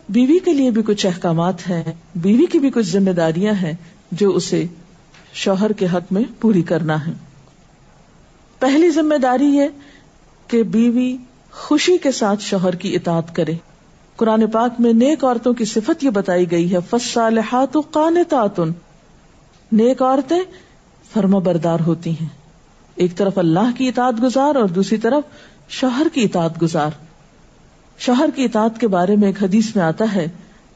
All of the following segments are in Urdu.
بیوی کے لیے بھی کچھ احکامات ہیں، بیوی کی بھی کچھ ذمہ داریاں ہیں جو اسے شوہر کے حق میں پوری کرنا ہے. پہلی ذمہ داری یہ کہ بیوی خوشی کے ساتھ شوہر کی اطاعت کرے. قرآن پاک میں نیک عورتوں کی صفت یہ بتائی گئی ہے، فالصالحات قانتات، نیک عورتیں فرما بردار ہوتی ہیں. ایک طرف اللہ کی اطاعت گزار اور دوسری طرف شوہر کی اطاعت گزار. شوہر کی اطاعت کے بارے میں ایک حدیث میں آتا ہے،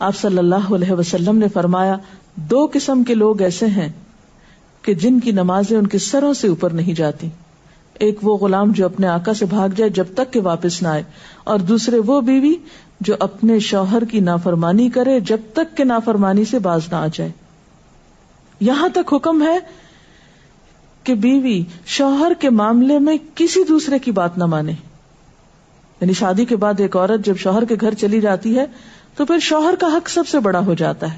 آپ صلی اللہ علیہ وسلم نے فرمایا، 2 قسم کے لوگ ایسے ہیں کہ جن کی نمازیں ان کے سروں سے اوپر نہیں جاتی. ایک وہ غلام جو اپنے آقا سے بھاگ جائے جب تک کہ واپس نہ آئے، اور دوسرے وہ بیوی جو اپنے شوہر کی نافرمانی کرے جب تک کہ نافرمانی سے باز نہ آ جائے. یہاں تک حکم ہے کہ بیوی شوہر کے معاملے میں کسی دوسرے کی بات نہ مانے. یعنی شادی کے بعد ایک عورت جب شوہر کے گھر چلی جاتی ہے تو پھر شوہر کا حق سب سے بڑا ہو جاتا ہے.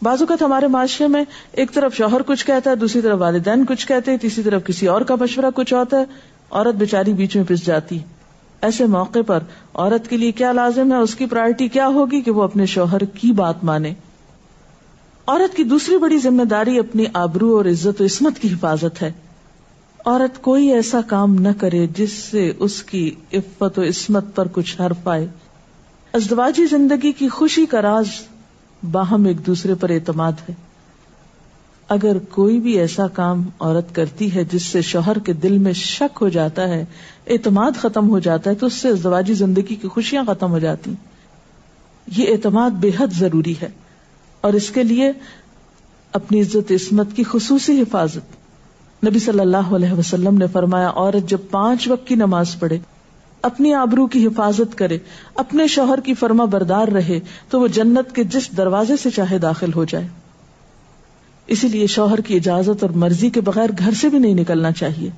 بعض اوقات ہمارے معاشرے میں ایک طرف شوہر کچھ کہتا ہے، دوسری طرف والدین کچھ کہتے ہیں، تیسری طرف کسی اور کا مشورہ کچھ ہوتا ہے، عورت بیچاری بیچ میں پس جاتی. ایسے موقع پر عورت کے لیے کیا لازم ہے، اس کی پرائرٹی کیا ہوگی کہ وہ اپنے شوہر کی بات مانے. عورت کی دوسری بڑی ذمہ داری اپنی آبرو اور عزت و عصمت کی حفاظت ہے. عورت کوئی ایسا کام نہ کرے جس سے اس کی عفت و عصمت پر کچھ حرف آئے. ازدواجی زندگی کی خوشی کا راز باہم ایک دوسرے پر اعتماد ہے. اگر کوئی بھی ایسا کام عورت کرتی ہے جس سے شوہر کے دل میں شک ہو جاتا ہے، اعتماد ختم ہو جاتا ہے، تو اس سے ازدواجی زندگی کی خوشیاں ختم ہو جاتی. یہ اعتماد بے حد ضروری ہے، اور اس کے لیے اپنی عزت عصمت کی خصوصی حفاظت. نبی صلی اللہ علیہ وسلم نے فرمایا، عورت جب 5 وقت کی نماز پڑھے، اپنی آبرو کی حفاظت کرے، اپنے شوہر کی فرما بردار رہے، تو وہ جنت کے جس دروازے سے چاہے داخل ہو جائے. اسی لیے شوہر کی اجازت اور مرضی کے بغیر گھر سے بھی نہیں نکلنا چاہیے.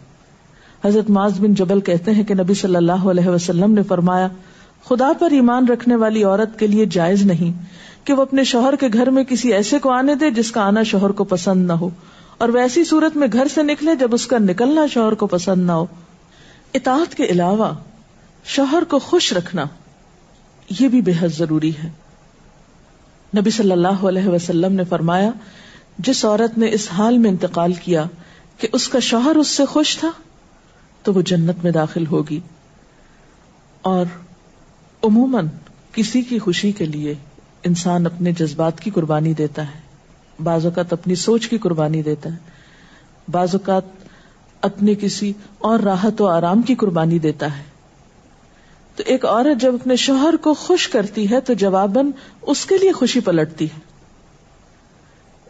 حضرت معاذ بن جبل کہتے ہیں کہ نبی صلی اللہ علیہ وسلم نے فرمایا، خدا پر ایمان رکھنے والی عورت کے لیے جائز نہیں کہ وہ اپنے شوہر کے گھر میں کسی ایسے کو آنے دے جس کا آنا شوہر کو پسند نہ ہو، اور ویسی صورت میں گھر سے نکلے جب اس کا نکلنا شوہر کو پسند نہ ہو. اطاعت کے علاوہ شوہر کو خوش رکھنا یہ بھی بے حد ضروری ہے. نبی صلی اللہ علیہ وسلم نے فرمایا، جس عورت نے اس حال میں انتقال کیا کہ اس کا شوہر اس سے خوش تھا تو وہ جنت میں داخل ہوگی. اور عموماً کسی کی خوشی کے لیے انسان اپنے جذبات کی قربانی دیتا ہے، بعض اوقات اپنی سوچ کی قربانی دیتا ہے، بعض اوقات اپنے کسی اور راحت و آرام کی قربانی دیتا ہے. تو ایک عورت جب اپنے شوہر کو خوش کرتی ہے تو جواباً اس کے لیے خوشی پلٹتی ہے.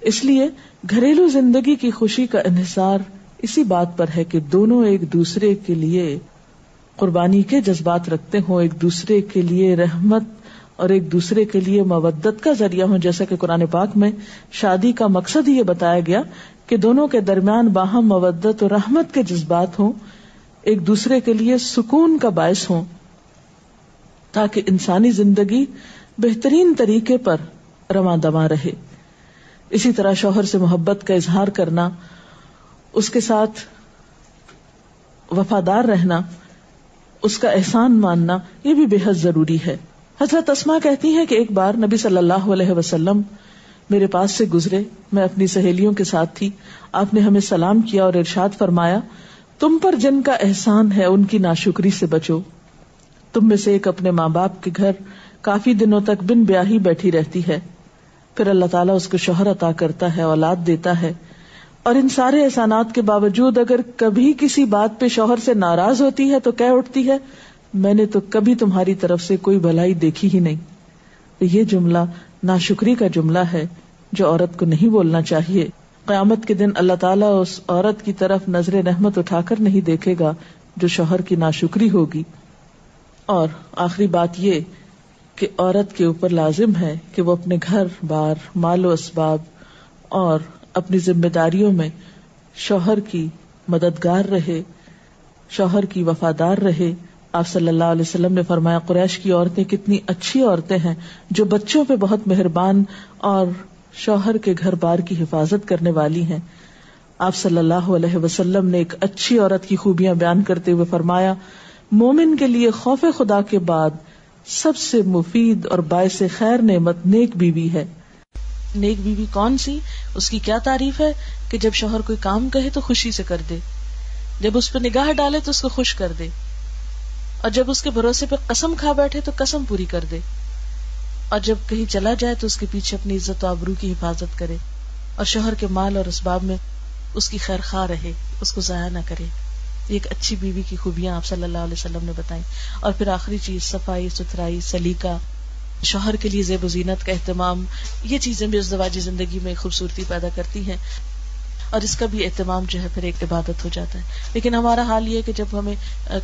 اس لیے گھریلو زندگی کی خوشی کا انحصار اسی بات پر ہے کہ دونوں ایک دوسرے کے لیے قربانی کے جذبات رکھتے ہوں، ایک دوسرے کے لیے رحمت اور ایک دوسرے کے لیے مودت کا ذریعہ ہوں. جیسا کہ قرآن پاک میں شادی کا مقصد ہی یہ بتایا گیا کہ دونوں کے درمیان باہم مودت اور رحمت کے جذبات ہوں، ایک دوسرے کے لیے سکون کا باعث ہوں، تاکہ انسانی زندگی بہترین طریقے پر رواں دواں رہے. اسی طرح شوہر سے محبت کا اظہار کرنا، اس کے ساتھ وفادار رہنا، اس کا احسان ماننا، یہ بھی بے حد ضروری ہے. حضرت اسماء کہتی ہیں کہ ایک بار نبی صلی اللہ علیہ وسلم میرے پاس سے گزرے، میں اپنی سہیلیوں کے ساتھ تھی. آپ نے ہمیں سلام کیا اور ارشاد فرمایا، تم پر جن کا احسان ہے ان کی ناشکری سے بچو. تم میں سے ایک اپنے ماں باپ کے گھر کافی دنوں تک بن بیاہی بیٹھی رہتی ہے، پھر اللہ تعالیٰ اس کو شوہر عطا کرتا ہے، اولاد دیتا ہے، اور ان سارے احسانات کے باوجود اگر کبھی کسی بات پہ شوہر سے ناراض ہوتی ہے تو کہہ اٹھتی ہے، میں نے تو کبھی تمہاری طرف سے کوئی بھلائی دیکھی ہی نہیں. یہ جملہ ناشکری کا جملہ ہے جو عورت کو نہیں بولنا چاہیے. قیامت کے دن اللہ تعالیٰ اس عورت کی طرف نظر رحمت اٹھا کر نہیں دیکھے گا جو شوہر کی ناشکری ہوگی. اور آخری بات یہ کہ عورت کے اوپر لازم ہے کہ وہ اپنے گھر بار، مال و اسباب اور اپنی ذمہ داریوں میں شوہر کی مددگار رہے، شوہر کی وفادار رہے. آپ صلی اللہ علیہ وسلم نے فرمایا، قریش کی عورتیں کتنی اچھی عورتیں ہیں جو بچوں پہ بہت مہربان اور شوہر کے گھر بار کی حفاظت کرنے والی ہیں. آپ صلی اللہ علیہ وسلم نے ایک اچھی عورت کی خوبیاں بیان کرتے ہوئے فرمایا، مومن کے لیے خوف خدا کے بعد سب سے مفید اور باعث خیر نعمت نیک بیوی ہے. نیک بیوی کون سی؟ اس کی کیا تعریف ہے کہ جب شوہر کوئی کام کہے تو خوشی سے کر دے، جب اس پہ نگاہ ڈالے تو اس کو خوش کر دے، اور جب اس کے بھروسے پہ قسم کھا بیٹھے تو قسم پوری کر دے، اور جب کہیں چلا جائے تو اس کے پیچھے اپنی عزت و آبرو کی حفاظت کرے، اور شوہر کے مال اور اسباب میں اس کی خیر خواہ رہے، اس کو ضائع نہ کرے. یہ ایک اچھی بیوی کی خوبیاں آپ صلی اللہ علیہ وسلم نے بتائیں. اور پھر آخری چیز صفائی ستھرائی، سلیقہ، شوہر کے لیے زیب و زینت کا اہتمام. یہ چیزیں بھی ازدواجی زندگی میں خوبصورتی پیدا کرتی ہیں، اور اس کا بھی اہتمام جو ہے پھر ایک عبادت ہو جاتا ہے. لیکن ہمارا حال یہ ہے کہ جب ہمیں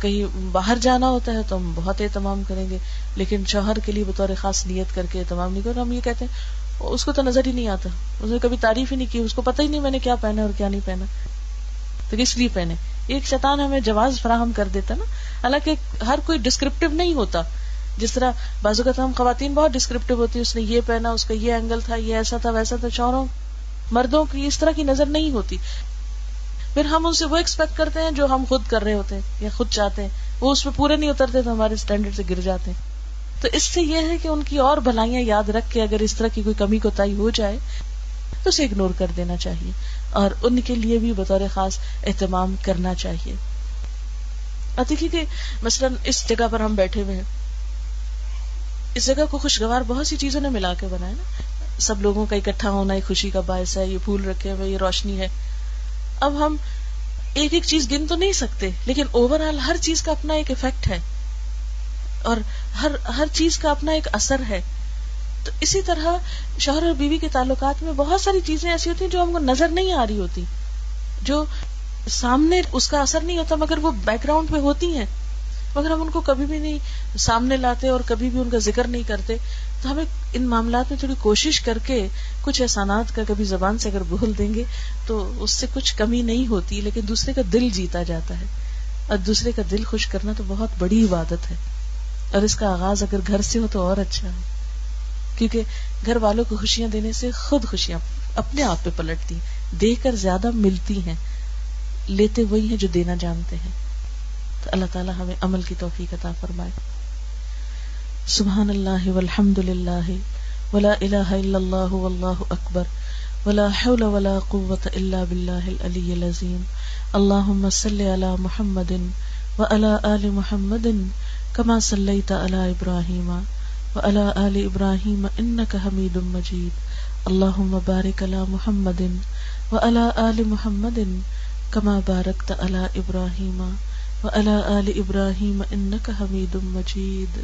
کہیں باہر جانا ہوتا ہے تو ہم بہت اہتمام کریں گے، لیکن شوہر کے لیے بطور خاص نیت کر کے اہتمام نہیں کریں. ہم یہ کہتے ہیں اس کو تو نظر ہی نہیں آتا، اس نے کبھی تعریف ہی نہیں کی، اس کو پتہ ہی نہیں میں نے کیا پہنا اور کیا نہیں پہنا، تو کس لیے پہنے. ایک شیطان ہمیں جواز فراہم کر دیتا نا. حالانکہ ہر کوئی ڈسکرپٹیو نہیں ہوتا. جس طرح بعض اوقات ہم خواتین بہت ڈسکرپٹیو ہوتی ہے، اس نے یہ پہنا، اس کا یہ اینگل تھا، یہ ایسا تھا ویسا تھا. شوہروں مردوں کی اس طرح کی نظر نہیں ہوتی. پھر ہم ان سے وہ ایکسپیکٹ کرتے ہیں جو ہم خود کر رہے ہوتے ہیں یا خود چاہتے ہیں، وہ اس پہ پورے نہیں اترتے تو ہمارے اسٹینڈرڈ سے گر جاتے ہیں. تو اس سے یہ ہے کہ ان کی اور بھلائیاں یاد رکھ کے اگر اس طرح کی کوئی کمی کوتاہی ہو جائے تو اسے اگنور کر دینا چاہیے، اور ان کے لیے بھی بطور خاص اہتمام کرنا چاہیے. اور دیکھیے کہ مثلاً اس جگہ پر ہم بیٹھے ہوئے ہیں، اس جگہ کو خوشگوار بہت سی چیزوں نے ملا کے بنایا نا. سب لوگوں کا اکٹھا ہونا ایک خوشی کا باعث ہے، یہ پھول رکھے ہوئے، یہ روشنی ہے. اب ہم ایک ایک چیز گن تو نہیں سکتے، لیکن اوور آل ہر چیز کا اپنا ایک ایفیکٹ ہے، اور ہر چیز کا اپنا ایک اثر ہے. تو اسی طرح شوہر اور بیوی کے تعلقات میں بہت ساری چیزیں ایسی ہوتی ہیں جو ہم کو نظر نہیں آ رہی ہوتی، جو سامنے اس کا اثر نہیں ہوتا مگر وہ بیک گراؤنڈ پہ ہوتی ہیں، مگر ہم ان کو کبھی بھی نہیں سامنے لاتے اور کبھی بھی ان کا ذکر نہیں کرتے. تو ہمیں ان معاملات میں تھوڑی کوشش کر کے کچھ احسانات کا کبھی زبان سے اگر بول دیں گے تو اس سے کچھ کمی نہیں ہوتی، لیکن دوسرے کا دل جیتا جاتا ہے، اور دوسرے کا دل خوش کرنا تو بہت بڑی عبادت ہے. اور اس کا آغاز اگر گھر سے ہو تو اور اچھا ہے، کیونکہ گھر والوں کو خوشیاں دینے سے خود خوشیاں اپنے آپ پہ پلٹتی ہیں، دے کر زیادہ ملتی ہیں، لیتے وہی ہیں جو دینا جانتے ہیں. تو اللہ تعالیٰ ہمیں عمل کی توفیق عطا فرمائے. سبحان اللہ والحمد للہ ولا الہ الا اللہ واللہ اکبر ولا حول ولا قوة الا باللہ العلی العظیم. اللہم صلی علی محمد وعلی آل محمد کما صلیت علی ابراہیم وعلی آل ابراہیم انک حمید مجید. اللہم بارک علی محمد وعلی آل محمد کما بارکت علی ابراہیم وعلی آل ابراہیم انک حمید مجید.